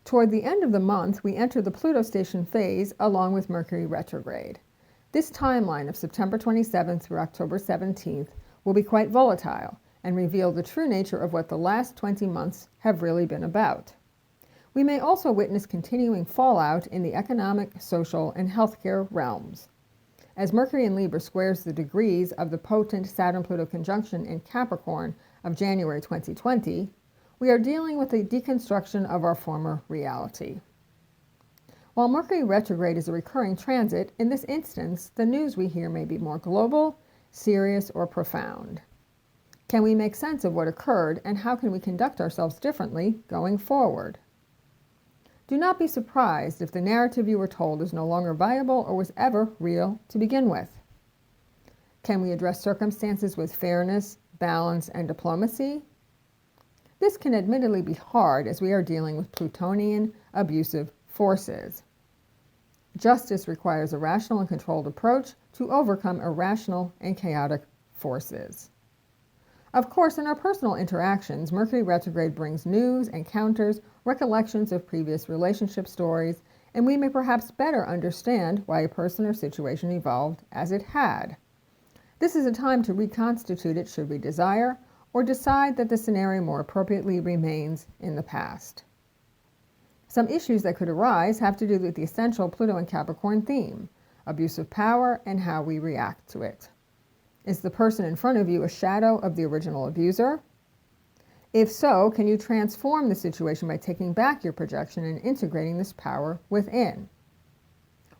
Toward the end of the month, we enter the Pluto station phase along with Mercury retrograde. This timeline of September 27th through October 17th will be quite volatile and reveal the true nature of what the last 20 months have really been about. We may also witness continuing fallout in the economic, social, and healthcare realms. As Mercury in Libra squares the degrees of the potent Saturn-Pluto conjunction in Capricorn of January 2020, we are dealing with the deconstruction of our former reality. While Mercury retrograde is a recurring transit, in this instance, the news we hear may be more global, serious, or profound. Can we make sense of what occurred, and how can we conduct ourselves differently going forward? Do not be surprised if the narrative you were told is no longer viable or was ever real to begin with. Can we address circumstances with fairness, balance, and diplomacy? This can admittedly be hard as we are dealing with Plutonian abusive forces. Justice requires a rational and controlled approach to overcome irrational and chaotic forces. Of course, in our personal interactions, Mercury retrograde brings news, encounters, recollections of previous relationship stories, and we may perhaps better understand why a person or situation evolved as it had. This is a time to reconstitute it should we desire, or decide that the scenario more appropriately remains in the past. Some issues that could arise have to do with the essential Pluto and Capricorn theme, abuse of power and how we react to it. Is the person in front of you a shadow of the original abuser? If so, can you transform the situation by taking back your projection and integrating this power within?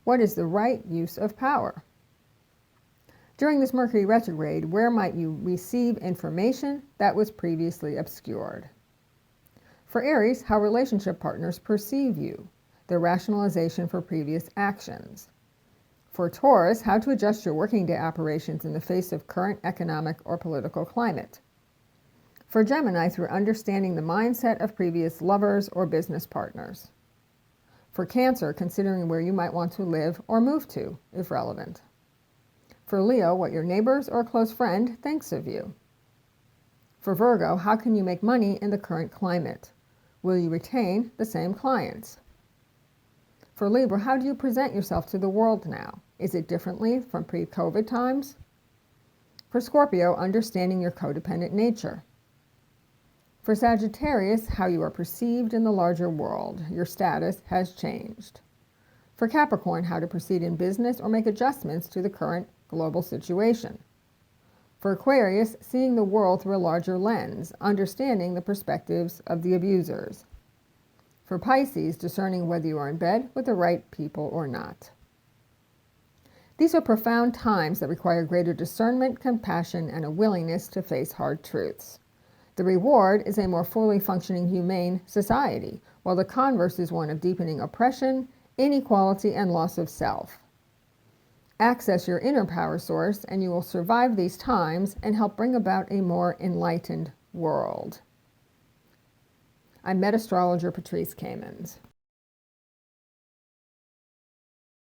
What is the right use of power? During this Mercury retrograde, where might you receive information that was previously obscured? For Aries, how relationship partners perceive you, their rationalization for previous actions. For Taurus, how to adjust your working day operations in the face of current economic or political climate. For Gemini, through understanding the mindset of previous lovers or business partners. For Cancer, considering where you might want to live or move to, if relevant. For Leo, what your neighbors or close friend thinks of you. For Virgo, how can you make money in the current climate? Will you retain the same clients? For Libra, how do you present yourself to the world now? Is it differently from pre-COVID times? For Scorpio, understanding your codependent nature. For Sagittarius, how you are perceived in the larger world. Your status has changed. For Capricorn, how to proceed in business or make adjustments to the current global situation. For Aquarius, seeing the world through a larger lens, understanding the perspectives of the abusers. For Pisces, discerning whether you are in bed with the right people or not. These are profound times that require greater discernment, compassion, and a willingness to face hard truths. The reward is a more fully functioning humane society, while the converse is one of deepening oppression, inequality, and loss of self. Access your inner power source, and you will survive these times and help bring about a more enlightened world. I'm Met Astrologer Patrice Kamens.